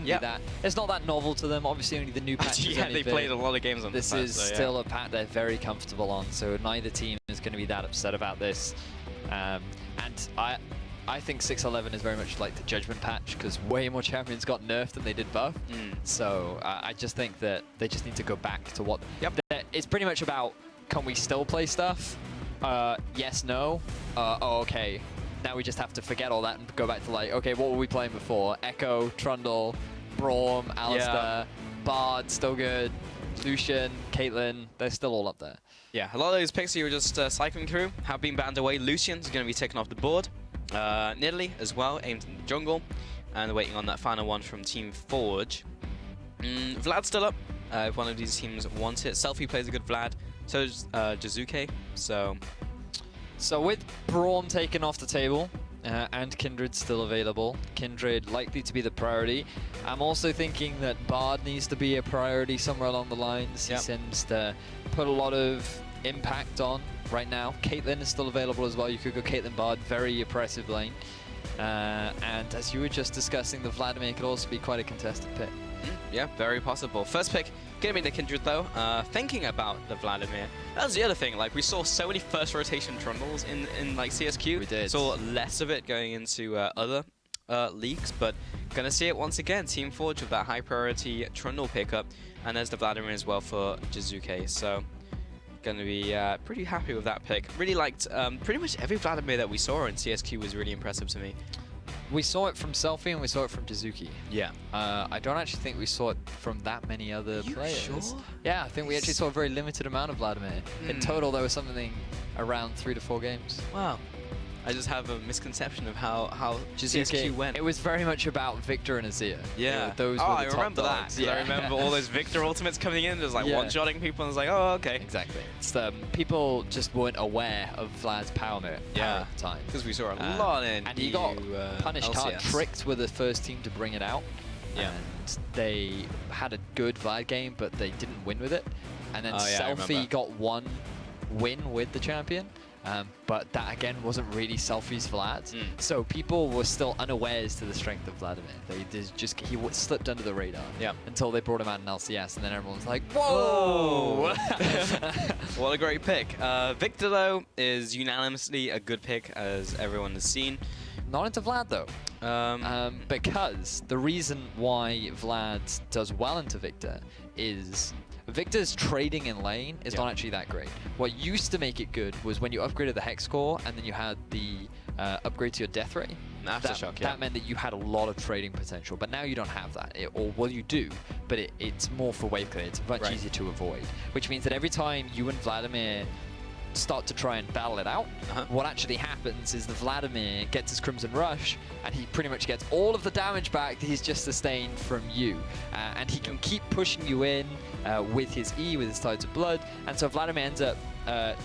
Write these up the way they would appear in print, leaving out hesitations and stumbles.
be that. It's not that novel to them. Obviously, only the new patch. Yeah, they played a lot of games on this. This is still a patch they're very comfortable on, so neither team is going to be that upset about this. And I think 6.11 is very much like the Judgment patch, because way more champions got nerfed than they did buff. So I just think that they just need to go back to what... It's pretty much about, can we still play stuff? Yes, no. Oh, okay. Now we just have to forget all that and go back to like, okay, what were we playing before? Echo, Trundle, Braum, Alistar, Bard, still good. Lucian, Caitlyn, they're still all up there. Yeah, a lot of those picks you were just cycling through have been banned away. Lucian's going to be taken off the board. Nidalee as well, aimed in the jungle. And waiting on that final one from Team Forge. Vlad's still up, if one of these teams wants it. Selfie plays a good Vlad, so does Jizuke, so with Braum taken off the table, and Kindred still available, Kindred likely to be the priority. I'm also thinking that Bard needs to be a priority somewhere along the lines. He seems to put a lot of impact on right now. Caitlyn is still available as well. You could go Caitlyn Bard, very oppressive lane. And as you were just discussing, the Vladimir could also be quite a contested pick. Yeah, very possible. First pick, gonna be the Kindred though. Thinking about the Vladimir, that's the other thing. Like, we saw so many first rotation Trundles in like CSQ. We did. Saw less of it going into other leagues, but gonna see it once again. Team Forge with that high priority Trundle pickup, and there's the Vladimir as well for Jizuke. So gonna be pretty happy with that pick. Really liked pretty much every Vladimir that we saw in CSQ was really impressive to me. We saw it from Selfie and we saw it from Jizuki. Yeah. I don't actually think we saw it from that many other players. Sure? Yeah, I think we actually saw a very limited amount of Vladimir. In total, there was something around 3 to 4 games. Wow. I just have a misconception of how CSQ went. It was very much about Victor and Azir. Yeah. Those were the I top remember dogs. that. Yeah. I remember all those Victor ultimates coming in, just like one-shotting people, and I was like, oh, okay. Exactly. It's, people just weren't aware of Vlad's power at the time. Because we saw a lot in and he got punished hard. LCS. Tricked were the first team to bring it out. Yeah. And they had a good Vlad game, but they didn't win with it. And then Selfie got one win with the champion. But that again wasn't really Selfie's Vlad. So people were still unawares to the strength of Vladimir. He slipped under the radar until they brought him out in LCS, and then everyone was like, whoa! What a great pick. Victor, though, is unanimously a good pick, as everyone has seen. Not into Vlad, though. Because the reason why Vlad does well into Victor is Victor's trading in lane is not actually that great. What used to make it good was when you upgraded the Hex Core and then you had the upgrade to your Death Ray. Aftershock, that meant that you had a lot of trading potential, but now you don't have that. Well, you do, but it's more for wave clear. It's much easier to avoid, which means that every time you and Vladimir start to try and battle it out, what actually happens is the Vladimir gets his Crimson Rush, and he pretty much gets all of the damage back that he's just sustained from you. And he can keep pushing you in with his E, with his Tides of Blood, and so Vladimir ends up,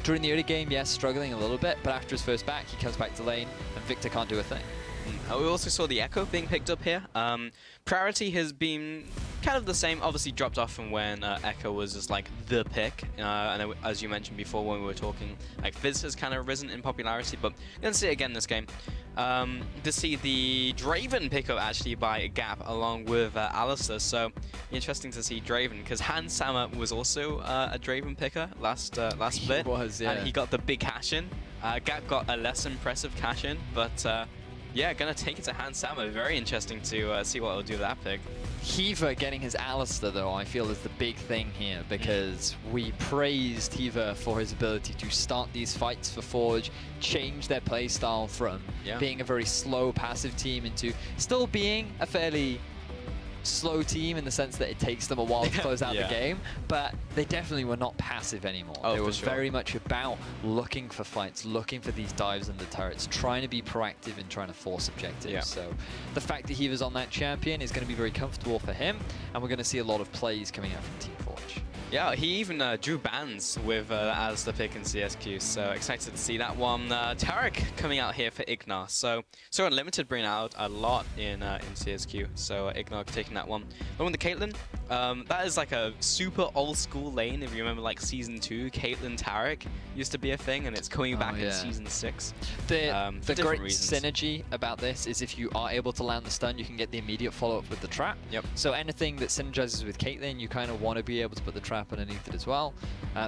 during the early game, struggling a little bit, but after his first back, he comes back to lane, and Victor can't do a thing. We also saw the Echo being picked up here. Priority has been kind of the same, obviously dropped off from when Echo was just like the pick. And as you mentioned before when we were talking, like Fizz has kind of risen in popularity, but we're going to see it again this game. To see the Draven pick up actually by Gap along with Alistar, so interesting to see Draven, because Hans Sama was also a Draven picker last split. He was, yeah. And he got the big cash in. Gap got a less impressive cash in, but yeah, gonna take it to Hans Sama. Very interesting to see what he'll do with that pick. Hiva getting his Alistar, though, I feel is the big thing here, because we praised Hiva for his ability to start these fights for Forge, change their playstyle from being a very slow passive team into still being a fairly slow team in the sense that it takes them a while to close out the game, but they definitely were not passive anymore. They were very much about looking for fights, looking for these dives in the turrets, trying to be proactive and trying to force objectives. So the fact that he was on that champion is going to be very comfortable for him, and we're going to see a lot of plays coming out from Team Forge. Yeah, he even drew bans with as the pick in CSQ, so excited to see that one. Tarek coming out here for Ignar, so Unlimited bring out a lot in CSQ, so Ignar taking that one. Along with the Caitlyn, That is like a super old school lane. If you remember, like Season 2, Caitlyn Tarek used to be a thing, and it's coming back in Season 6. The great synergy about this is if you are able to land the stun, you can get the immediate follow-up with the trap. Yep. So anything that synergizes with Caitlyn, you kind of want to be able to put the trap underneath it as well.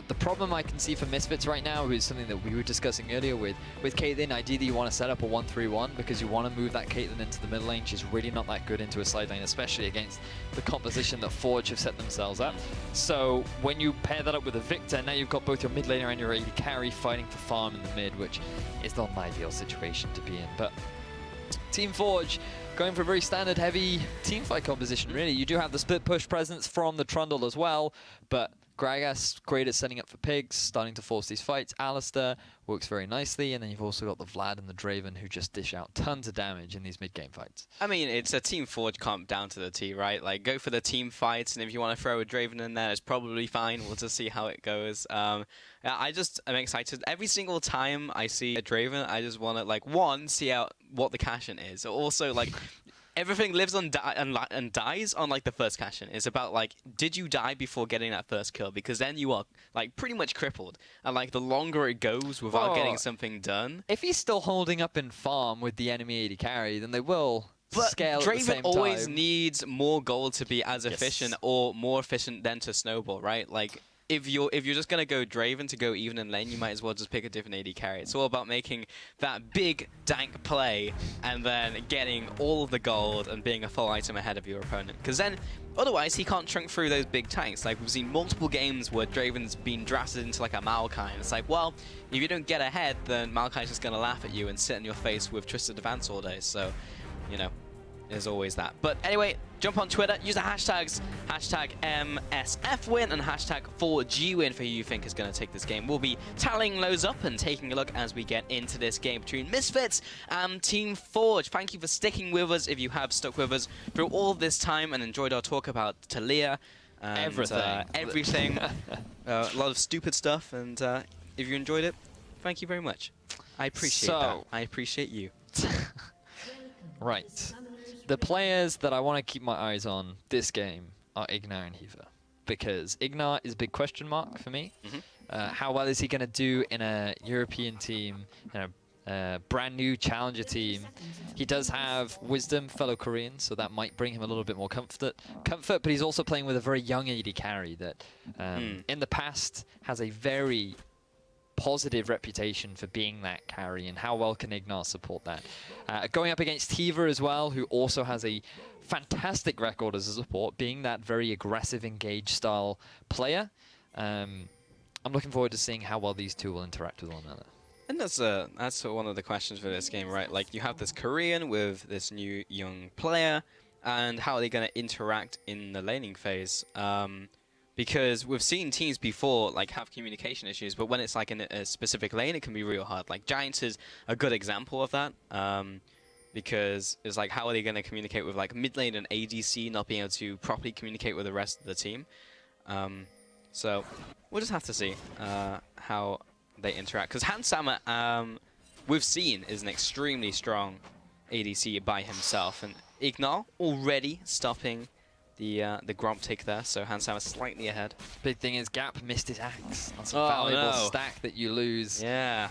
The problem I can see for Misfits right now is something that we were discussing earlier with Caitlyn. Ideally, you want to set up a 1-3-1 because you want to move that Caitlyn into the mid lane. She's really not that good into a side lane, especially against the composition that Forge have set themselves up. So when you pair that up with a Victor, now you've got both your mid laner and your AD carry fighting for farm in the mid, which is not an ideal situation to be in. But Team Forge going for a very standard heavy teamfight composition, really. You do have the split push presence from the Trundle as well, but Gragas, great at setting up for pigs, starting to force these fights. Alistair works very nicely, and then you've also got the Vlad and the Draven who just dish out tons of damage in these mid-game fights. I mean, it's a Team Forge comp down to the T, right? Like, go for the team fights, and if you want to throw a Draven in there, it's probably fine. We'll just see how it goes. I'm excited. Every single time I see a Draven, I just want to, like, one, see out what the cash-in is. Also, like, everything lives on and dies on like the first cash-in. It's about like, did you die before getting that first kill? Because then you are like pretty much crippled. And like the longer it goes without getting something done. If he's still holding up in farm with the enemy AD carry, then they will scale at the same time. Draven always needs more gold to be as efficient or more efficient than to snowball, right? Like, if you're just gonna go Draven to go even in lane, you might as well just pick a different AD carry. It's all about making that big dank play and then getting all of the gold and being a full item ahead of your opponent. Because then, otherwise, he can't trunk through those big tanks. Like we've seen multiple games where Draven's been drafted into like a Maokai, and it's like, well, if you don't get ahead, then Maokai's just gonna laugh at you and sit in your face with Twisted Advance all day. So, you know, there's always that. But anyway, jump on Twitter, use the hashtags, hashtag MSFWin and hashtag 4GWin for who you think is going to take this game. We'll be tallying those up and taking a look as we get into this game between Misfits and Team Forge. Thank you for sticking with us if you have stuck with us through all of this time and enjoyed our talk about Talia. And, everything. A lot of stupid stuff, and if you enjoyed it, thank you very much. I appreciate that. I appreciate you. Right. The players that I want to keep my eyes on this game are Ignar and Hiva, because Ignar is a big question mark for me. How well is he going to do in a European team, in a brand new challenger team? He does have Wisdom, fellow Korean, so that might bring him a little bit more comfort, but he's also playing with a very young AD carry that in the past has a very positive reputation for being that carry, and how well can Ignar support that? Going up against Hiva as well, who also has a fantastic record as a support, being that very aggressive, engaged style player. I'm looking forward to seeing how well these two will interact with one another. And that's one of the questions for this game, right? Like, you have this Korean with this new young player, and how are they going to interact in the laning phase? Because we've seen teams before like have communication issues, but when it's like in a specific lane, it can be real hard. Like Giants is a good example of that, because it's like, how are they going to communicate with like mid lane and ADC not being able to properly communicate with the rest of the team? So we'll just have to see how they interact. Because Hansama, we've seen, is an extremely strong ADC by himself, and Ignar already stopping the Gromp tick there, so Hansama slightly ahead. Big thing is Gap missed his axe. That's a valuable stack that you lose. Yeah.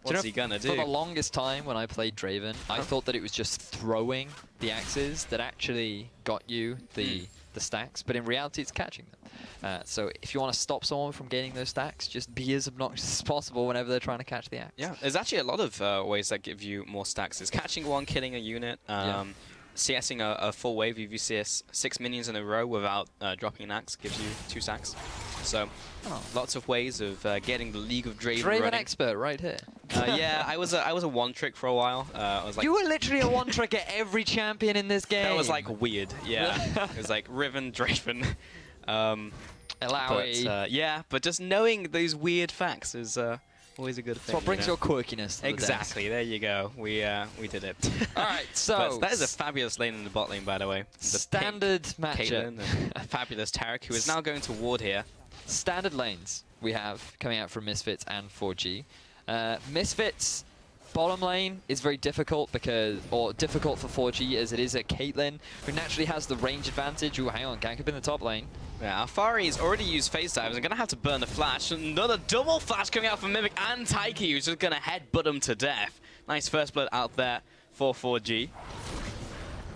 What's he gonna do? For the longest time when I played Draven, I thought that it was just throwing the axes that actually got you the stacks, but in reality it's catching them. So if you want to stop someone from getting those stacks, just be as obnoxious as possible whenever they're trying to catch the axe. Yeah, there's actually a lot of ways that give you more stacks. There's catching one, killing a unit. CSing a full wave, if you CS 6 minions in a row without dropping an axe, gives you 2 stacks. So, lots of ways of getting the League of Draven running. Draven expert right here. Yeah, I was a one trick for a while. I was like, you were literally a one trick at every champion in this game. That was like weird. Yeah, it was like Riven, Draven. Yeah, but just knowing these weird facts is always a good thing. So what brings your quirkiness to exactly, there you go. We did it. Alright, so... But that is a fabulous lane in the bot lane, by the way. The standard matchup. And a fabulous Tarek, who is now going to ward here. Standard lanes we have coming out from Misfits and 4G. Misfits Bottom lane is very difficult difficult for 4G as it is a Caitlyn who naturally has the range advantage. Ooh, hang on, gank up in the top lane. Yeah, Alfari's already used phase dives. I'm going to have to burn the flash. Another double flash coming out from Mimic and Taiki, who's just going to headbutt him to death. Nice first blood out there for 4G.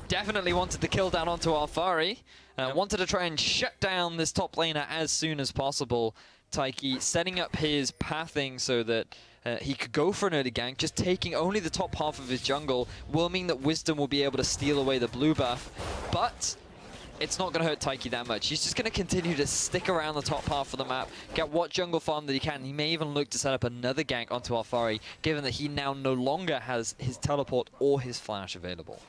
Definitely wanted the kill down onto Alfari. Wanted to try and shut down this top laner as soon as possible. Taiki setting up his pathing so that he could go for an early gank. Just taking only the top half of his jungle will mean that Wisdom will be able to steal away the blue buff. But it's not going to hurt Taiki that much. He's just going to continue to stick around the top half of the map, get what jungle farm that he can. He may even look to set up another gank onto Alfari, given that he now no longer has his teleport or his flash available.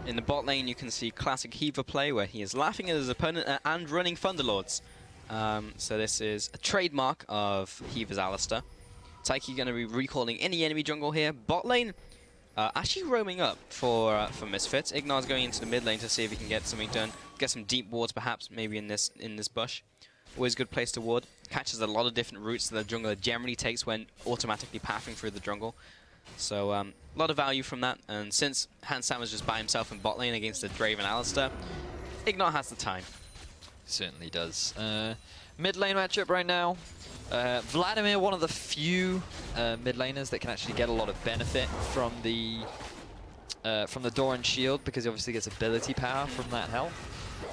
In the bot lane, you can see classic Heaver play, where he is laughing at his opponent and running Thunderlords. So this is a trademark of Heaver's Alistar. Taiki going to be recalling any enemy jungle here. Bot lane actually roaming up for Misfits. Ignar's going into the mid lane to see if he can get something done. Get some deep wards perhaps, maybe in this bush. Always a good place to ward. Catches a lot of different routes that the jungler generally takes when automatically pathing through the jungle. So a lot of value from that. And since Hansam was just by himself in bot lane against the Draven Alistar, Ignar has the time. Certainly does. Mid lane matchup right now. Vladimir, one of the few mid laners that can actually get a lot of benefit from the Doran shield, because he obviously gets ability power from that health.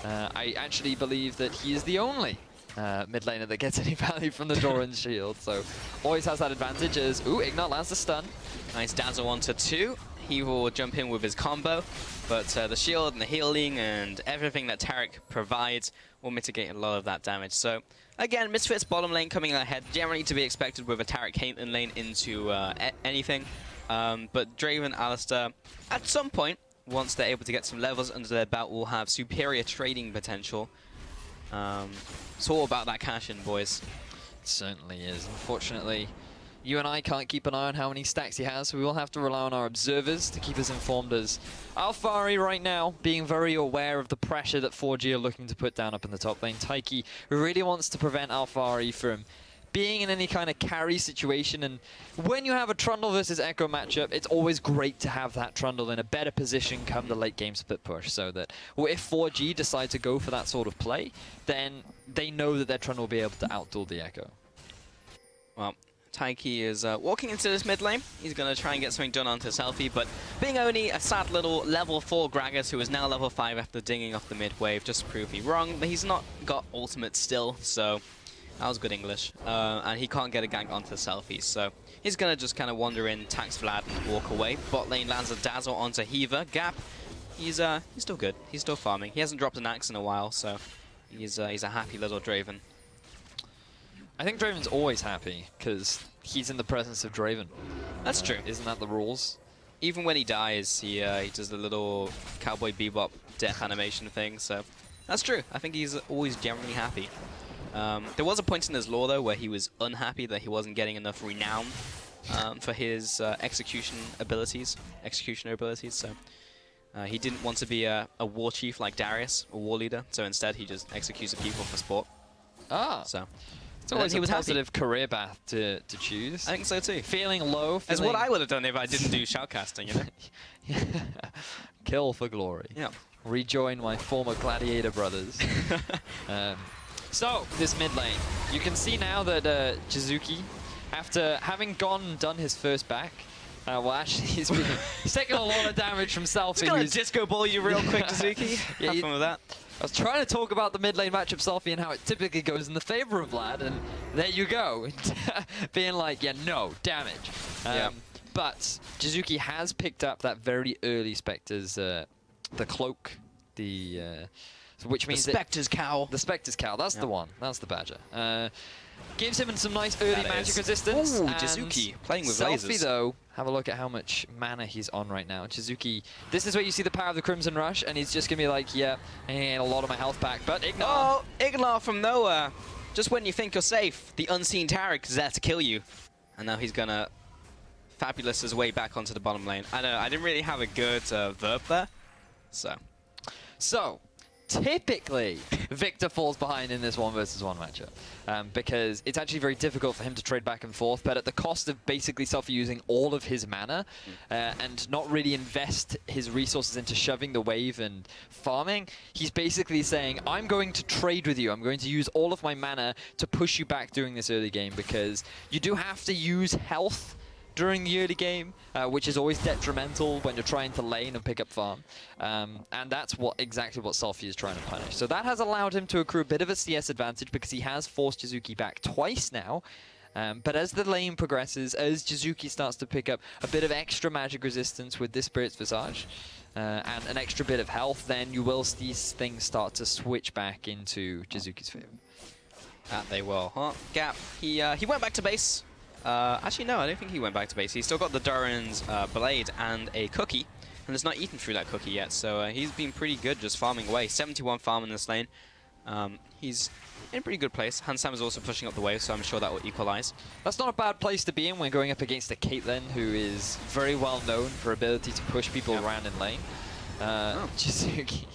I actually believe that he is the only mid laner that gets any value from the Doran shield, so always has that advantage as, ooh, Ignat lands the stun. Nice dazzle onto 2. He will jump in with his combo, but the shield and the healing and everything that Taric provides will mitigate a lot of that damage. So again, Misfits bottom lane coming ahead, generally to be expected with a Taric Caitlyn lane into anything. But Draven, Alistar, at some point, once they're able to get some levels under their belt, will have superior trading potential. It's all about that cash in, boys. It certainly is. Unfortunately, you and I can't keep an eye on how many stacks he has, so we will have to rely on our observers to keep us informed, as Alfari right now being very aware of the pressure that 4G are looking to put down up in the top lane. Taiki really wants to prevent Alfari from being in any kind of carry situation, and when you have a Trundle versus Echo matchup, it's always great to have that Trundle in a better position come the late game split push, so that if 4G decide to go for that sort of play, then they know that their Trundle will be able to outduel the Echo. Well, Taiki is walking into this mid lane. He's going to try and get something done onto Selfie, but being only a sad little level 4 Gragas, who is now level 5 after dinging off the mid wave, just to prove me wrong, but he's not got ultimate still, so that was good English. And he can't get a gank onto Selfie, so he's going to just kind of wander in, tax Vlad, and walk away. Bot lane lands a dazzle onto Heaver. Gap, he's still good. He's still farming. He hasn't dropped an axe in a while, so he's a happy little Draven. I think Draven's always happy, because he's in the presence of Draven. That's true. Isn't that the rules? Even when he dies, he does the little Cowboy Bebop death animation thing, so that's true. I think he's always generally happy. There was a point in his lore, though, where he was unhappy that he wasn't getting enough renown for his executioner abilities, so he didn't want to be a war chief like Darius, a war leader, so instead he just executed people for sport. Ah. So it's always a positive career path to choose. I think so too. Feeling low. That's what I would have done if I didn't do shoutcasting, you know? Kill for glory. Yeah. Rejoin my former gladiator brothers. So, this mid lane. You can see now that Jizuki, after having gone and done his first back, well, actually, he's taking a lot of damage from Selfie. Just gonna disco ball you real quick, Jizuki. Yeah, Have fun with that. I was trying to talk about the mid lane matchup Selfie and how it typically goes in the favor of Vlad, and there you go. Being like, yeah, no, damage. But Jizuki has picked up that very early Spectre's, the cloak, which means the Spectre's cowl. The Spectre's cowl, that's the one. That's the Badger. Gives him some nice early magic resistance. Ooh, Jizuki playing with Selfie, lasers. though, have a look at how much mana he's on right now. Jizuki, this is where you see the power of the Crimson Rush, and he's just going to be like, yeah, and a lot of my health back. But Ignar. Oh, Ignar from nowhere. Just when you think you're safe, the unseen Taric is there to kill you. And now he's going to fabulous his way back onto the bottom lane. I know, I didn't really have a good verb there. So, typically Victor falls behind in this 1v1 matchup because it's actually very difficult for him to trade back and forth, but at the cost of basically self-using all of his mana and not really invest his resources into shoving the wave and farming, he's basically saying, I'm going to trade with you. I'm going to use all of my mana to push you back during this early game, because you do have to use health during the early game, which is always detrimental when you're trying to lane and pick up farm. And that's exactly what Selfie is trying to punish. So that has allowed him to accrue a bit of a CS advantage because he has forced Jizuki back twice now. But as the lane progresses, as Jizuki starts to pick up a bit of extra magic resistance with this Spirit's Visage, and an extra bit of health, then you will see things start to switch back into Jizuki's favor. That they will. Huh? Gap, he went back to base. Actually, no, I don't think he went back to base. He's still got the Durin's Blade and a cookie, and has not eaten through that cookie yet, so he's been pretty good just farming away. 71 farm in this lane. He's in a pretty good place. Hansam is also pushing up the wave, so I'm sure that will equalize. That's not a bad place to be in when going up against a Caitlyn, who is very well known for ability to push people around in lane. Jizuki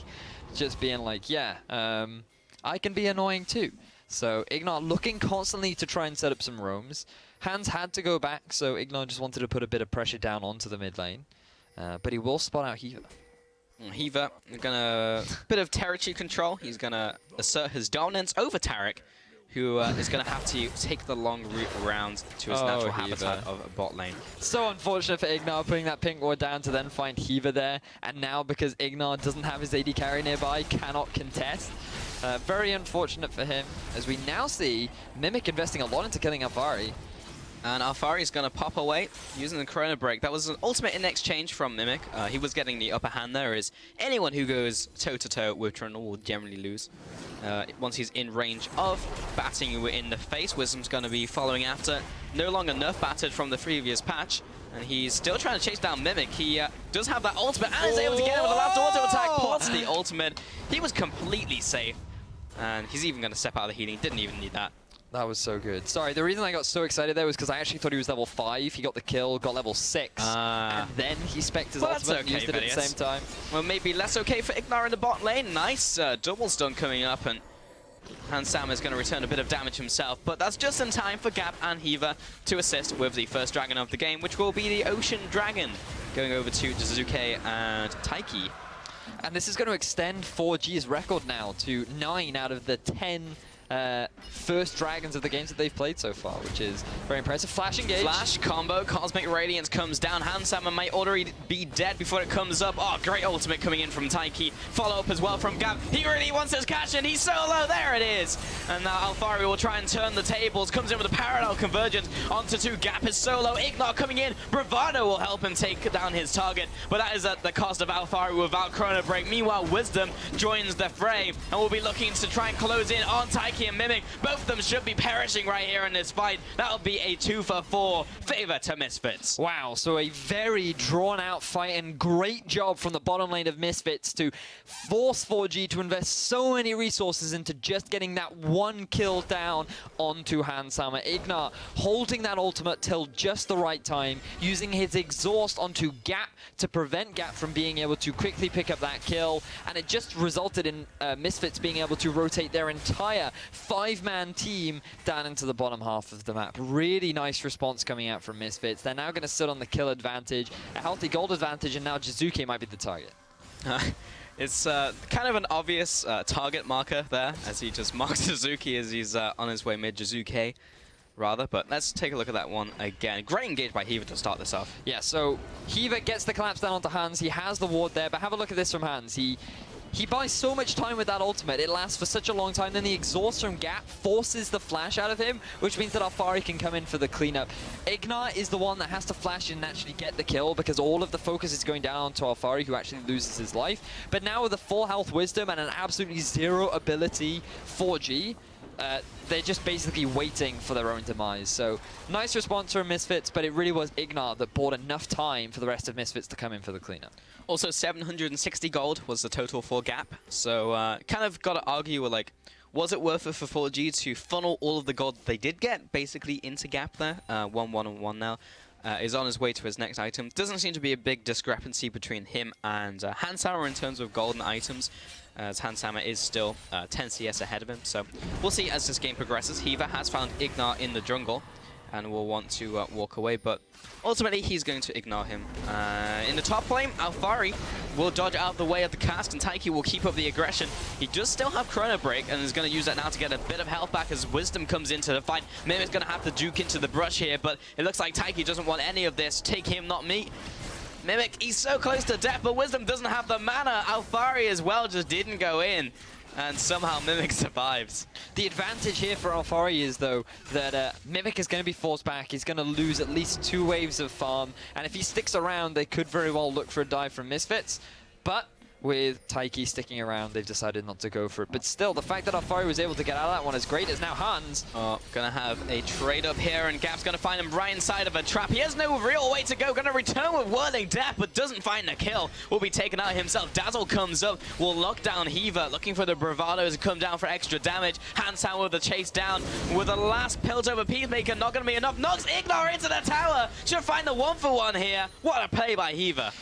just being like, yeah, I can be annoying too. So Ignat looking constantly to try and set up some roams. Hans had to go back, so Ignat just wanted to put a bit of pressure down onto the mid lane. But he will spot out Hiva. Hiva, gonna bit of territory control. He's gonna assert his dominance over Taric, who is gonna have to take the long route around to his natural habitat of a bot lane. So unfortunate for Ignat putting that pink ward down to then find Hiva there, and now because Ignat doesn't have his AD carry nearby, cannot contest. Very unfortunate for him, as we now see Mimic investing a lot into killing Alphari. And Alphari's going to pop away using the Chrono Break. That was an ultimate in exchange from Mimic. He was getting the upper hand there, as anyone who goes toe-to-toe with Trundle will generally lose. Once he's in range of batting you in the face, Wisdom's going to be following after. No longer nerf battered from the previous patch. And he's still trying to chase down Mimic. He does have that ultimate and is able to get him with the last auto attack. Plus the ultimate. He was completely safe. And he's even going to step out of the healing. Didn't even need that. That was so good. Sorry, the reason I got so excited there was because I actually thought he was level 5. He got the kill, got level 6, and then he spec'd his ultimate and used it at the same time. Well, maybe less okay for Ignar in the bot lane. Nice double stun coming up, and Hansam is going to return a bit of damage himself, but that's just in time for Gap and Hiva to assist with the first dragon of the game, which will be the Ocean Dragon, going over to Jizuke and Taiki. And this is going to extend 4G's record now to 9 out of the 10 first dragons of the games that they've played so far, which is very impressive. Flash engage. Flash combo. Cosmic Radiance comes down. Hansam might already be dead before it comes up. Oh, great ultimate coming in from Taiki. Follow up as well from Gap. He really wants his catch, and he's solo. There it is. And now Alphari will try and turn the tables. Comes in with a parallel convergence onto 2. Gap is solo. Ignat coming in. Bravado will help him take down his target, but that is at the cost of Alphari without Chrono Break. Meanwhile, Wisdom joins the fray and will be looking to try and close in on Taiki and Mimic. Both of them should be perishing right here in this fight. That'll be a 2-for-4 favor to Misfits. Wow, so a very drawn-out fight, and great job from the bottom lane of Misfits to force 4G to invest so many resources into just getting that one kill down onto Hansama. Ignat holding that ultimate till just the right time, using his exhaust onto Gap to prevent Gap from being able to quickly pick up that kill, and it just resulted in Misfits being able to rotate their entire 5-man team down into the bottom half of the map. Really nice response coming out from Misfits. They're now going to sit on the kill advantage, a healthy gold advantage, and now Jizuke might be the target. It's kind of an obvious target marker there, as he just marks Jizuki as he's on his way mid. Jizuke, rather. But let's take a look at that one again. Great engage by Hiva to start this off. Yeah, so Hiva gets the collapse down onto Hans. He has the ward there, but have a look at this from Hans. He buys so much time with that ultimate. It lasts for such a long time. Then the exhaust from Gap forces the flash out of him, which means that Alphari can come in for the cleanup. Ignat is the one that has to flash in and actually get the kill, because all of the focus is going down onto Alphari, who actually loses his life. But now with a full health Wisdom and an absolutely zero ability 4G, they're just basically waiting for their own demise. So nice response from Misfits, but it really was Ignat that bought enough time for the rest of Misfits to come in for the cleanup. Also, 760 gold was the total for Gap. So kind of got to argue with, like, was it worth it for 4G to funnel all of the gold they did get basically into Gap there? 1-1-1 now. Is on his way to his next item. Doesn't seem to be a big discrepancy between him and Hansauer in terms of golden items. as Hanshammer is still 10 CS ahead of him. So we'll see as this game progresses. Hiva has found Ignar in the jungle and will want to walk away, but ultimately he's going to ignore him. In the top lane, Alphari will dodge out of the way of the cast, and Taiki will keep up the aggression. He does still have Chrono Break, and is going to use that now to get a bit of health back as Wisdom comes into the fight. Mimic's going to have to duke into the brush here, but it looks like Taiki doesn't want any of this. Take him, not me. Mimic, he's so close to death, but Wisdom doesn't have the mana. Alphari as well just didn't go in. And somehow Mimic survives. The advantage here for Alphari is, though, that Mimic is going to be forced back. He's going to lose at least 2 waves of farm. And if he sticks around, they could very well look for a dive from Misfits. But with Taiki sticking around, they've decided not to go for it. But still, the fact that Alphari was able to get out of that one is great, as now Hans... gonna have a trade up here, and Gap's gonna find him right inside of a trap. He has no real way to go. Gonna return with Whirling Death, but doesn't find a kill. Will be taken out himself. Dazzle comes up, will lock down Hiva, looking for the bravado to come down for extra damage. Hanshammer with the chase down, with the last Piltover Peacemaker, not gonna be enough. Knocks Ignar into the tower. Should find the 1-for-1 here. What a play by Hiva.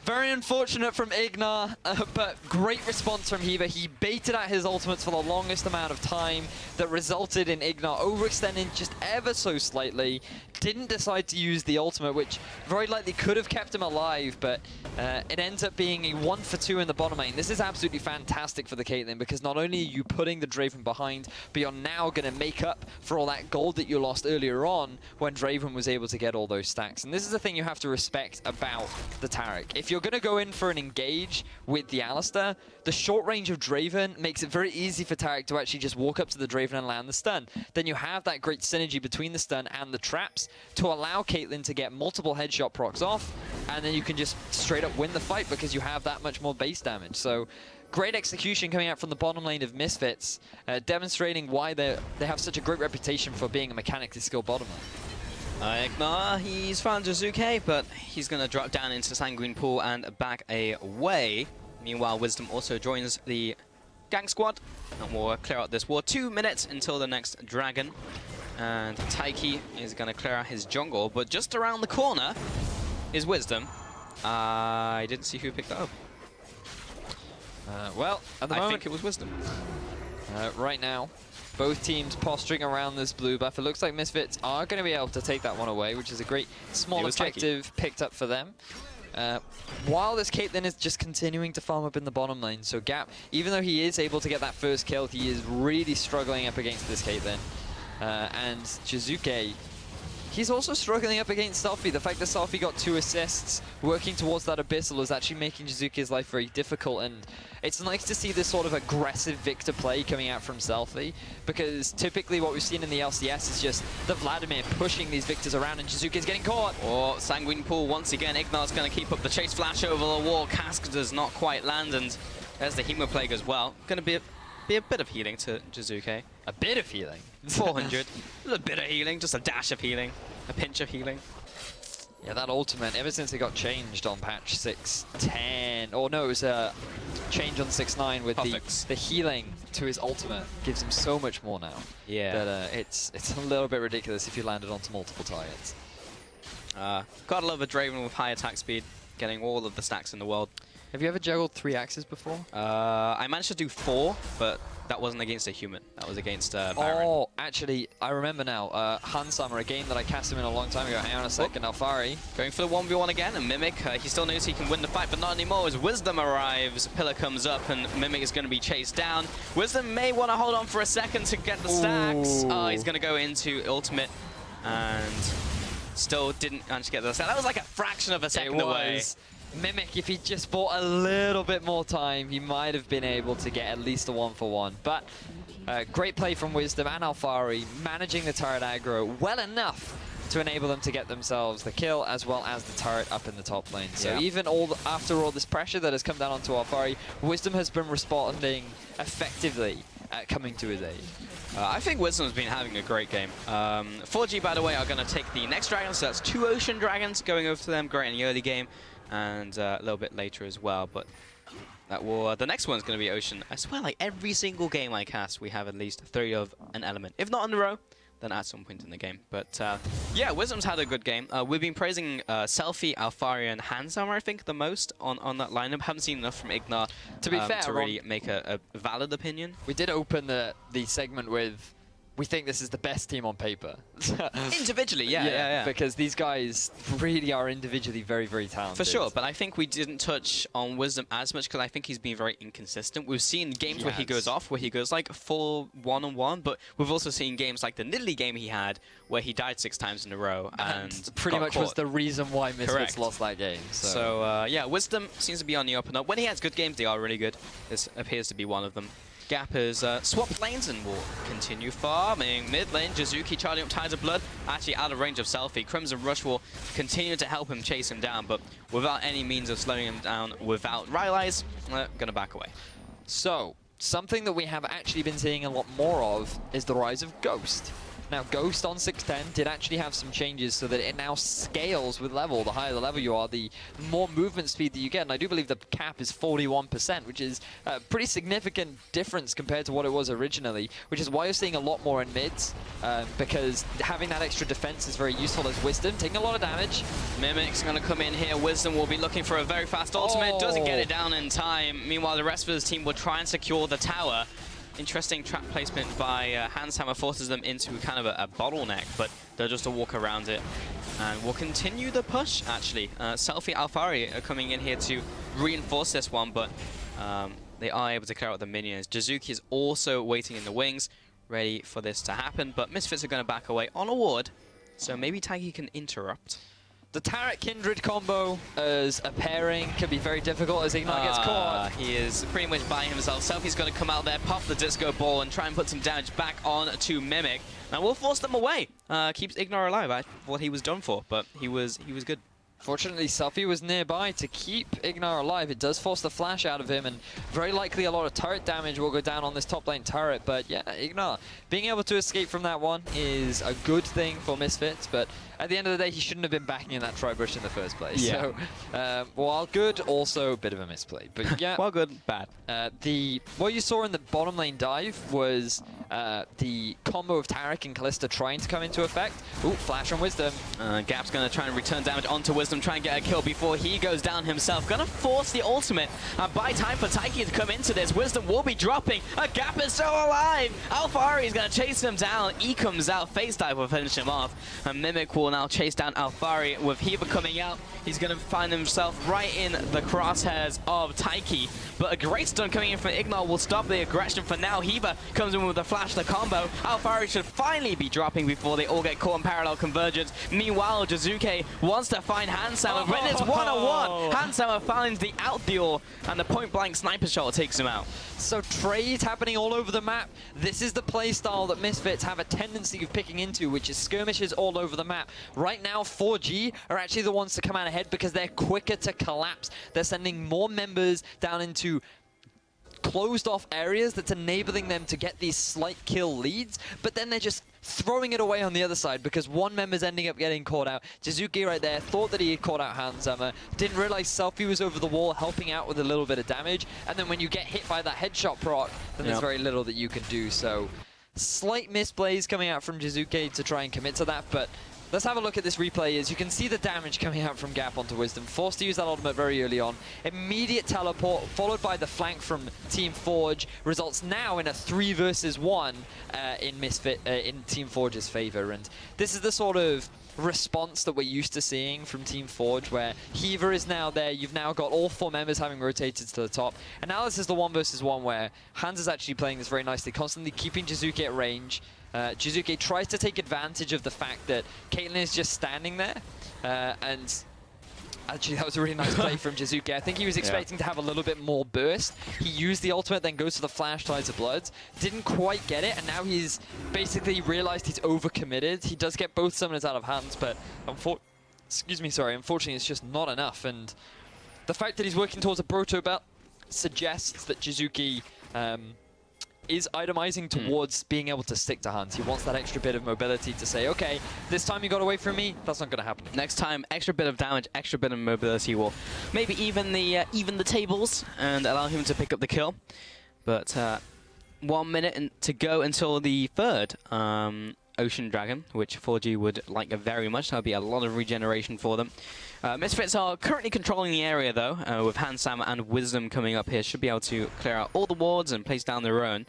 Very unfortunate from Ignar, but great response from Hiva. He baited out his ultimates for the longest amount of time that resulted in Ignar overextending just ever so slightly. Didn't decide to use the ultimate, which very likely could have kept him alive, but it ends up being a 1-for-2 in the bottom lane. This is absolutely fantastic for the Caitlyn, because not only are you putting the Draven behind, but you're now going to make up for all that gold that you lost earlier on when Draven was able to get all those stacks. And this is the thing you have to respect about the Taric. If you're going to go in for an engage with the Alistar, the short range of Draven makes it very easy for Taric to actually just walk up to the Draven and land the stun. Then you have that great synergy between the stun and the traps to allow Caitlyn to get multiple headshot procs off, and then you can just straight up win the fight because you have that much more base damage. So great execution coming out from the bottom lane of Misfits, demonstrating why they have such a great reputation for being a mechanically skilled bottom lane. Ignar, he's found Jizuke, but he's going to drop down into Sanguine Pool and back away. Meanwhile, Wisdom also joins the gang squad, and we'll clear out this war. 2 minutes until the next dragon. And Taiki is going to clear out his jungle, but just around the corner is Wisdom. I didn't see who picked that up. Well, at the moment, I think it was Wisdom. Right now, both teams posturing around this blue buff. It looks like Misfits are going to be able to take that one away, which is a great small objective picked up for them. While this Caitlyn is just continuing to farm up in the bottom lane, so Gap, even though he is able to get that first kill, he is really struggling up against this Caitlyn. And Jizuke, he's also struggling up against Selfie. The fact that Selfie got 2 assists working towards that Abyssal is actually making Jizuke's life very difficult, and it's nice to see this sort of aggressive Victor play coming out from Selfie, because typically what we've seen in the LCS is just the Vladimir pushing these Victors around and Jizuke's getting caught. Or Sanguine Pool once again. Ignar's going to keep up the chase flash over the wall. Cask does not quite land, and there's the Hemoplague as well. Going to be a bit of healing to Jizuke. A bit of healing? 400. A little bit of healing, just a dash of healing. A pinch of healing. Yeah, that ultimate, ever since it got changed on patch 6.10, or no, it was a change on 6.9 with the healing to his ultimate, gives him so much more now. Yeah. That it's a little bit ridiculous if you landed onto multiple targets. Gotta love a Draven with high attack speed, getting all of the stacks in the world. Have you ever juggled 3 axes before? I managed to do 4, but that wasn't against a human. That was against Baron. Oh, actually, I remember now. Hanshammer, a game that I cast him in a long time ago. Hang on a second, Alphari. Going for the 1v1 again, and Mimic, he still knows he can win the fight, but not anymore as Wisdom arrives. Pillar comes up, and Mimic is going to be chased down. Wisdom may want to hold on for a second to get the stacks. Oh, he's going to go into ultimate, and still didn't manage to get the stack. That was like a fraction of a second away. Mimic, if he just bought a little bit more time, he might have been able to get at least a 1-for-1. But great play from Wisdom and Alphari, managing the turret aggro well enough to enable them to get themselves the kill, as well as the turret up in the top lane. So even after all this pressure that has come down onto Alphari, Wisdom has been responding effectively at coming to his aid. I think Wisdom's been having a great game. 4G, by the way, are going to take the next dragon, so that's 2 Ocean Dragons going over to them. Great in the early game. And a little bit later as well, but that will, the next one's going to be Ocean. I swear, like every single game I cast, we have at least 3 of an element. If not in a row, than at some point in the game. But yeah, Wisdom's had a good game. We've been praising Selfie, Alfari, and Hanshammer, I think, the most on that lineup. Haven't seen enough from Ignar to be fair, to really make a valid opinion. We did open the segment with, we think this is the best team on paper. Individually, yeah. Because these guys really are individually very, very talented. For sure, but I think we didn't touch on Wisdom as much because I think he's been very inconsistent. We've seen games where he goes off, where he goes like full one-on-one, but we've also seen games like the Nidalee game he had, where he died 6 times in a row and pretty much caught. Was the reason why Misfits lost that game. So yeah, Wisdom seems to be on the up and up. When he has good games, they are really good. This appears to be one of them. Gap has swapped lanes and will continue farming. Mid lane, Jizuki charging up Tides of Blood, actually out of range of Selfie. Crimson Rush will continue to help him chase him down, but without any means of slowing him down, without Rylai's, gonna back away. So, something that we have actually been seeing a lot more of is the rise of Ghost. Now, Ghost on 610 did actually have some changes so that it now scales with level. The higher the level you are, the more movement speed that you get. And I do believe the cap is 41%, which is a pretty significant difference compared to what it was originally, which is why you're seeing a lot more in mids, because having that extra defense is very useful as Wisdom, taking a lot of damage. Mimic's going to come in here. Wisdom will be looking for a very fast ultimate. Doesn't get it down in time. Meanwhile, the rest of his team will try and secure the tower. Interesting trap placement by Hanshammer forces them into kind of a bottleneck, but they'll just walk around it. And we'll continue the push, actually. Selfie, Alfari are coming in here to reinforce this one, but they are able to clear out the minions. Jizuki is also waiting in the wings, ready for this to happen, but Misfits are going to back away on a ward, so maybe Taiki can interrupt. The Turret Kindred combo as a pairing can be very difficult as Ignar gets caught. He is pretty much by himself. Selfie's going to come out there, pop the disco ball, and try and put some damage back on to Mimic. And we'll force them away. Keeps Ignar alive, what he was done for, but he was good. Fortunately, Selfie was nearby to keep Ignar alive. It does force the flash out of him, and very likely a lot of turret damage will go down on this top lane turret. But yeah, Ignar being able to escape from that one is a good thing for Misfits, but at the end of the day, he shouldn't have been backing in that tri-brush in the first place. Yeah. So, while good, also a bit of a misplay. But yeah, while good, bad. What you saw in the bottom lane dive was the combo of Taric and Kalista trying to come into effect. Ooh, flash on Wisdom. Gap's going to try and return damage onto Wisdom, try and get a kill before he goes down himself. Going to force the ultimate and buy time for Taiki to come into this. Wisdom will be dropping. Gap is still alive. Alfari is going to chase him down. E comes out. Face dive will finish him off. And Mimic will now chase down Alfari. With Heba coming out, he's going to find himself right in the crosshairs of Taiki. But a great stun coming in from Ignar will stop the aggression for now. Heba comes in with a flash, the combo. Alfari should finally be dropping before they all get caught in parallel convergence. Meanwhile, Jizuki wants to find Hanshammer. When it's one-on-one, Hanshammer finds the outdeal, and the point-blank sniper shot takes him out. So trades happening all over the map. This is the playstyle that Misfits have a tendency of picking into, which is skirmishes all over the map. Right now, 4G are actually the ones to come out ahead because they're quicker to collapse. They're sending more members down into closed off areas that's enabling them to get these slight kill leads, but then they're just throwing it away on the other side because one member's ending up getting caught out. Jizuki right there thought that he had caught out Hanshammer, didn't realize Selfie was over the wall helping out with a little bit of damage, and then when you get hit by that headshot proc, then there's very little that you can do. So slight misplays coming out from Jizuki to try and commit to that, but let's have a look at this replay. As you can see the damage coming out from Gap onto Wisdom. Forced to use that ultimate very early on. Immediate teleport, followed by the flank from Team Forge, results now in a 3 versus 1 in Team Forge's favor. And this is the sort of response that we're used to seeing from Team Forge, where Heaver is now there. You've now got all 4 members having rotated to the top. And now this is the 1 versus 1 where Hans is actually playing this very nicely, constantly keeping Jizuki at range. Jizuki tries to take advantage of the fact that Caitlyn is just standing there, and actually that was a really nice play from Jizuki. I think he was expecting to have a little bit more burst. He used the ultimate, then goes to the flash, Tides of Blood. Didn't quite get it, and now he's basically realized he's overcommitted. He does get both summoners out of hands, but unfortunately it's just not enough. And the fact that he's working towards a Broto belt suggests that Jizuki is itemizing towards being able to stick to Hans. He wants that extra bit of mobility to say, okay, this time you got away from me, that's not going to happen. Next time, extra bit of damage, extra bit of mobility will maybe even the tables and allow him to pick up the kill. But 1 minute to go until the third. Ocean Dragon, which 4G would like very much. That would be a lot of regeneration for them. Misfits are currently controlling the area, though, with Hansama and Wisdom coming up here. Should be able to clear out all the wards and place down their own.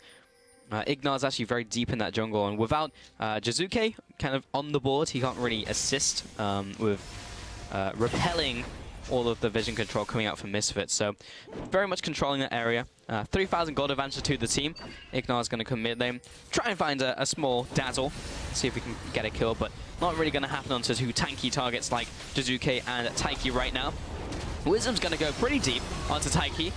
Ignar's actually very deep in that jungle, and without Jizuke kind of on the board, he can't really assist with repelling all of the vision control coming out from Misfits. So very much controlling that area. 3,000 gold advantage to the team. Ignar's going to come mid lane, try and find a small dazzle, see if we can get a kill, but not really going to happen onto two tanky targets like Jizuke and Taiki right now. Wisdom's going to go pretty deep onto Taiki.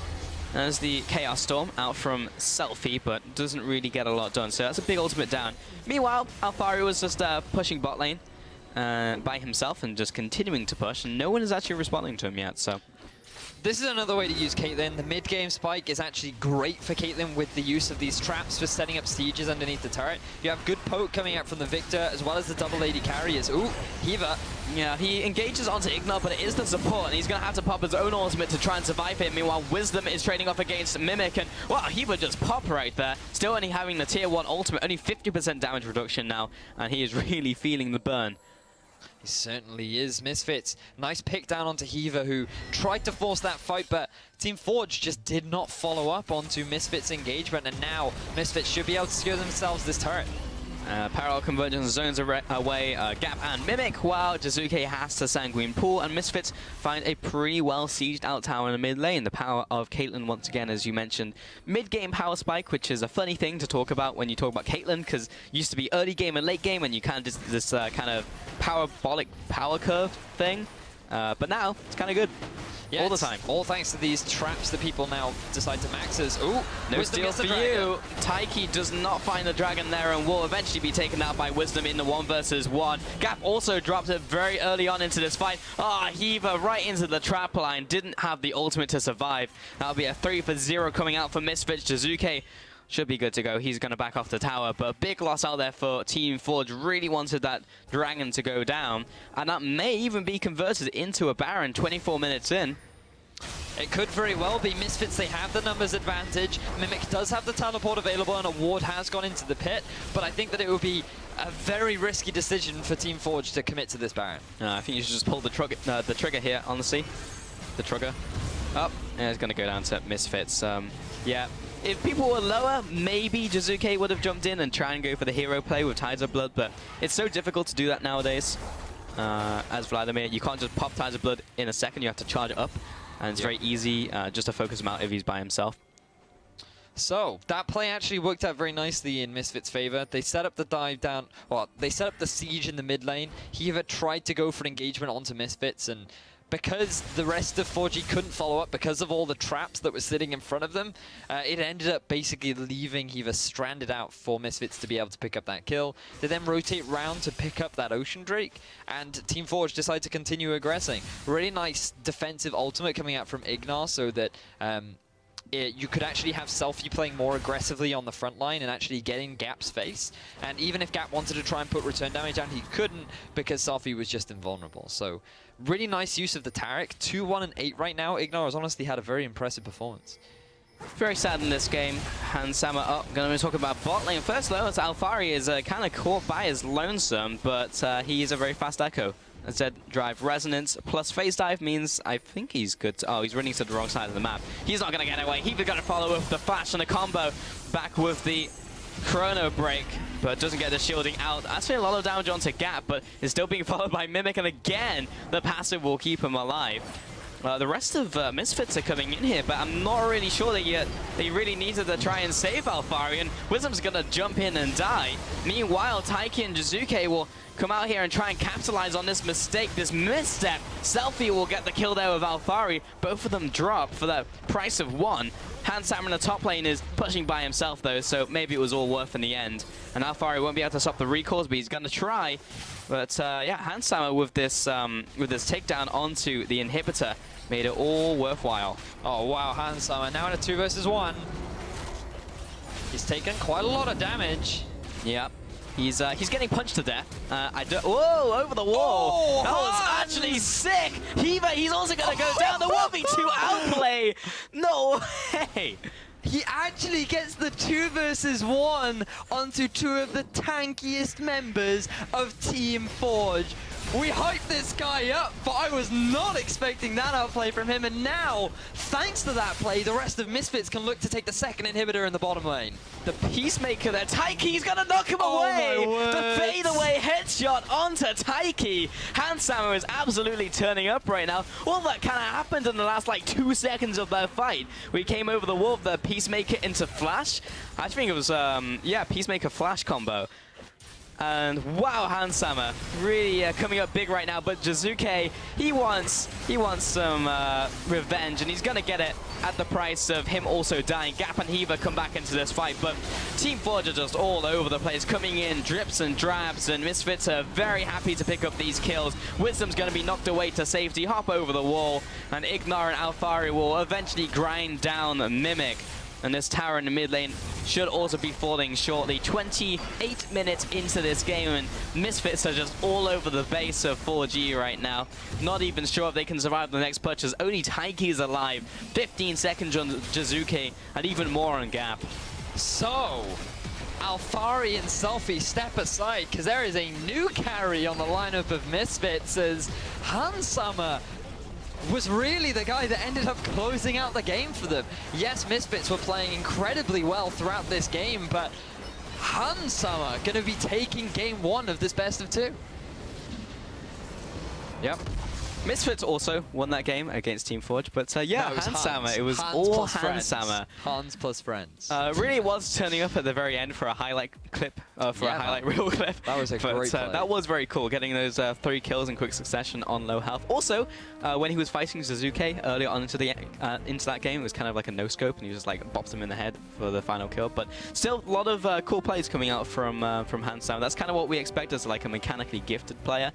There's the Chaos Storm out from Selfie, but doesn't really get a lot done, so that's a big ultimate down. Meanwhile, Alfari was just pushing bot lane by himself and just continuing to push, and no one is actually responding to him yet, so... This is another way to use Caitlyn. The mid-game spike is actually great for Caitlyn with the use of these traps for setting up sieges underneath the turret. You have good poke coming out from the Victor, as well as the double AD carriers. Ooh, Hiva. Yeah, he engages onto Ignar, but it is the support, and he's going to have to pop his own ultimate to try and survive it. Meanwhile, Wisdom is trading off against Mimic, and wow, Hiva just pop right there. Still only having the tier 1 ultimate, only 50% damage reduction now, and he is really feeling the burn. He certainly is. Misfits, nice pick down onto Hiva, who tried to force that fight, but Team Forge just did not follow up onto Misfits' engagement, and now Misfits should be able to secure themselves this turret. Parallel convergence zones away, Gap and Mimic, while Jizuke has to Sanguine Pool, and Misfits find a pretty well sieged out tower in the mid lane. The power of Caitlyn once again, as you mentioned. Mid-game power spike, which is a funny thing to talk about when you talk about Caitlyn, because it used to be early game and late game, and you kind of just this kind of parabolic power curve thing. But now, it's kind of good. Yeah, all the time. All thanks to these traps that people now decide to max as. Ooh, no steal for you. Taiki does not find the dragon there and will eventually be taken out by Wisdom in the 1 versus 1. Gap also dropped it very early on into this fight. Hiva right into the trap line. Didn't have the ultimate to survive. That'll be a 3 for 0 coming out for Misfits. Jizuke should be good to go. He's going to back off the tower, but a big loss out there for Team Forge. Really wanted that dragon to go down, and that may even be converted into a Baron 24 minutes in. It could very well be. Misfits, they have the numbers advantage. Mimic does have the teleport available, and a ward has gone into the pit, but I think that it would be a very risky decision for Team Forge to commit to this Baron. I think you should just pull the trigger here, honestly. The trigger. Up. And it's going to go down to Misfits. Yeah. If people were lower, maybe Jizuke would have jumped in and try and go for the hero play with Tides of Blood, but it's so difficult to do that nowadays. As Vladimir, you can't just pop Tides of Blood in a second, you have to charge it up, and it's very easy just to focus him out if he's by himself. So, that play actually worked out very nicely in Misfits' favor. They set up the dive down, well, they set up the siege in the mid lane. Hiva tried to go for an engagement onto Misfits, and because the rest of 4G couldn't follow up because of all the traps that were sitting in front of them, it ended up basically leaving Hiva stranded out for Misfits to be able to pick up that kill. They then rotate round to pick up that Ocean Drake, and Team Forge decide to continue aggressing. Really nice defensive ultimate coming out from Ignar, so that you could actually have Selfie playing more aggressively on the front line and actually getting Gap's face. And even if Gap wanted to try and put return damage down, he couldn't because Selfie was just invulnerable. So really nice use of the Taric. 2-1 and 8 right now. Ignar has honestly had a very impressive performance. Very sad in this game. Hansama up. Going to talk about bot lane first though, as Alfari is kind of caught by his lonesome, but he is a very fast echo. Z drive resonance plus phase dive means I think he's good. Oh, he's running to the wrong side of the map. He's not going to get away. He's going to follow with the flash and the combo. Back with the chrono break, but doesn't get the shielding out. Actually a lot of damage onto Gap, but is still being followed by Mimic, and again the passive will keep him alive. The rest of Misfits are coming in here, but I'm not really sure that they really needed to try and save Alfari, and Wisdom's going to jump in and die. Meanwhile, Taiki and Jizuke will come out here and try and capitalize on this mistake, this misstep. Selfie will get the kill there with Alfari. Both of them drop for the price of 1. Hansama in the top lane is pushing by himself though, so maybe it was all worth in the end. And Alfari won't be able to stop the recalls, but he's going to try. But yeah, Hansama with this takedown onto the inhibitor made it all worthwhile. Oh wow, Hansama now in a 2 versus 1. He's taken quite a lot of damage. Yep. He's getting punched to death. Whoa, over the wall. Oh, that was actually sick. Hiva, he's also going to go down. The 1v2 outplay. No way. He actually gets the 2 versus 1 onto 2 of the tankiest members of Team Forge. We hyped this guy up, but I was not expecting that outplay from him, and now, thanks to that play, the rest of Misfits can look to take the second inhibitor in the bottom lane. The Peacemaker there, Taiki's gonna knock him away! The fadeaway headshot onto Taiki! Handsama is absolutely turning up right now. All that kind of happened in the last like 2 seconds of their fight. We came over the wall, the Peacemaker into Flash. I think it was, yeah, Peacemaker Flash combo. And wow, Handsama really coming up big right now. But Jizuke, he wants some revenge, and he's gonna get it at the price of him also dying. Gap and Hiva come back into this fight, but Team Forge are just all over the place, coming in drips and drabs, and Misfits are very happy to pick up these kills. Wisdom's gonna be knocked away to safety, hop over the wall, and Ignar and Alfari will eventually grind down Mimic. And this tower in the mid lane should also be falling shortly. 28 minutes into this game, and Misfits are just all over the base of 4G right now. Not even sure if they can survive the next push, as only Taiki is alive. 15 seconds on Jizuke, and even more on Gap. So, Alfari and Selfie step aside, because there is a new carry on the lineup of Misfits, as Handsama was really the guy that ended up closing out the game for them. Yes, Misfits were playing incredibly well throughout this game, but Handsama going to be taking game 1 of this best of 2. Yep. Misfits also won that game against Team Forge, but yeah, no, Handsama. It was Hans all plus Handsama. Hans plus friends. Really was turning up at the very end for a highlight clip, a highlight reel clip. That was a great play. That was very cool, getting those 3 kills in quick succession on low health. Also, when he was fighting Jizuke earlier on into that game, it was kind of like a no-scope, and he just like bopped him in the head for the final kill. But still, a lot of cool plays coming out from Handsama. That's kind of what we expect as like a mechanically gifted player.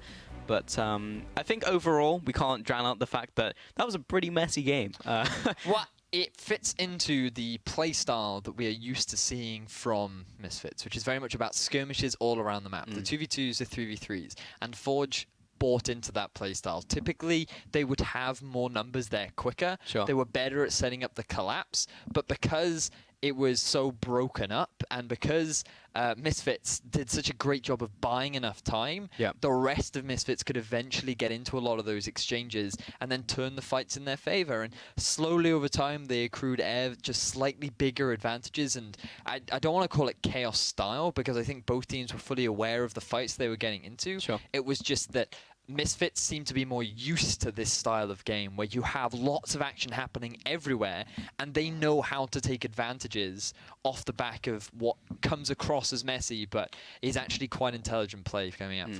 But I think overall, we can't drown out the fact that that was a pretty messy game. Well, it fits into the playstyle that we are used to seeing from Misfits, which is very much about skirmishes all around the map. The 2v2s, the 3v3s, and Forge bought into that playstyle. Typically, they would have more numbers there quicker. Sure. They were better at setting up the collapse, but because it was so broken up, and because Misfits did such a great job of buying enough time, the rest of Misfits could eventually get into a lot of those exchanges and then turn the fights in their favor. And slowly over time, they accrued just slightly bigger advantages. And I don't want to call it chaos style, because I think both teams were fully aware of the fights they were getting into. Sure. It was just that Misfits seem to be more used to this style of game where you have lots of action happening everywhere, and they know how to take advantages off the back of what comes across as messy but is actually quite intelligent play coming out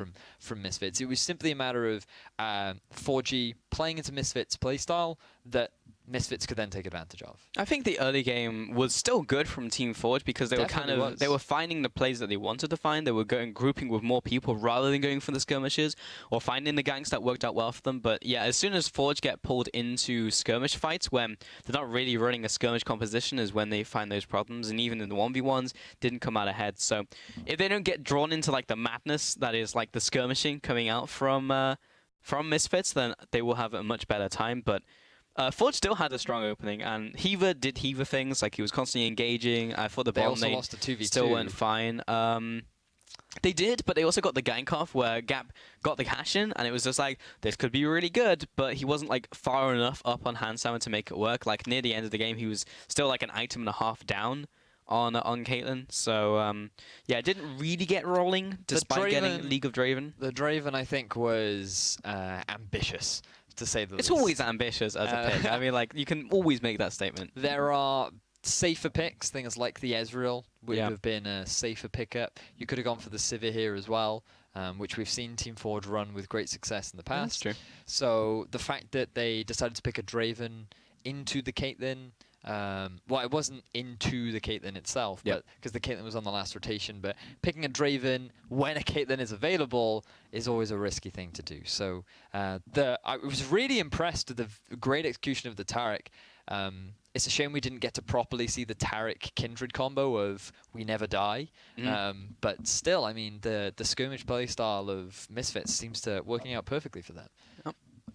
from Misfits. It was simply a matter of 4G playing into Misfits' playstyle that Misfits could then take advantage of. I think the early game was still good from Team Forge, because they they were finding the plays that they wanted to find. They were grouping with more people rather than going for the skirmishes or finding the ganks that worked out well for them. But yeah, as soon as Forge get pulled into skirmish fights when they're not really running a skirmish composition is when they find those problems, and even in the 1v1s didn't come out ahead. So if they don't get drawn into like the madness that is like the skirmishing coming out from Misfits, then they will have a much better time. But Forge still had a strong opening, and Hiva did Hiva things, like he was constantly engaging. I thought the bottom lane lost a 2v2. Still went fine. They did, but they also got the gank off where Gap got the cash in, and it was just like, this could be really good, but he wasn't like far enough up on Handsama to make it work. Like near the end of the game, he was still like an item and a half down on Caitlyn. So yeah, it didn't really get rolling despite getting League of Draven. The Draven, I think, was ambitious, to say the least. It's always ambitious as a pick. I mean, like, you can always make that statement. There are safer picks, things like the Ezreal would have been a safer pickup. You could have gone for the Sivir here as well, which we've seen Team Forge run with great success in the past. That's true. So the fact that they decided to pick a Draven into the Caitlyn, well, it wasn't into the Caitlyn itself, but because the Caitlyn was on the last rotation, but picking a Draven when a Caitlyn is available is always a risky thing to do. So I was really impressed with the great execution of the Taric. It's a shame we didn't get to properly see the Taric Kindred combo of we never die. But still, I mean, the skirmish playstyle of Misfits seems to working out perfectly for that.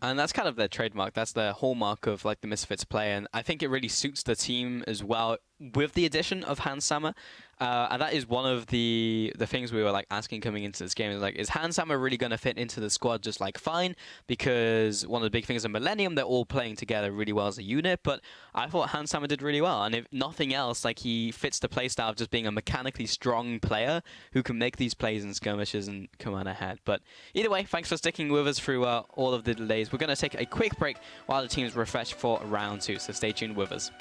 And that's kind of their trademark. That's the hallmark of like the Misfits play, and I think it really suits the team as well with the addition of Hans Sammer, and that is one of the things we were like asking coming into this game, is like, is Hans Sammer really going to fit into the squad just like fine? Because one of the big things in Millennium, they're all playing together really well as a unit, but I thought Hans Sammer did really well, and if nothing else, like, he fits the playstyle of just being a mechanically strong player who can make these plays in skirmishes and come on ahead. But either way, thanks for sticking with us through all of the delays. We're going to take a quick break while the teams refresh for round 2, so stay tuned with us.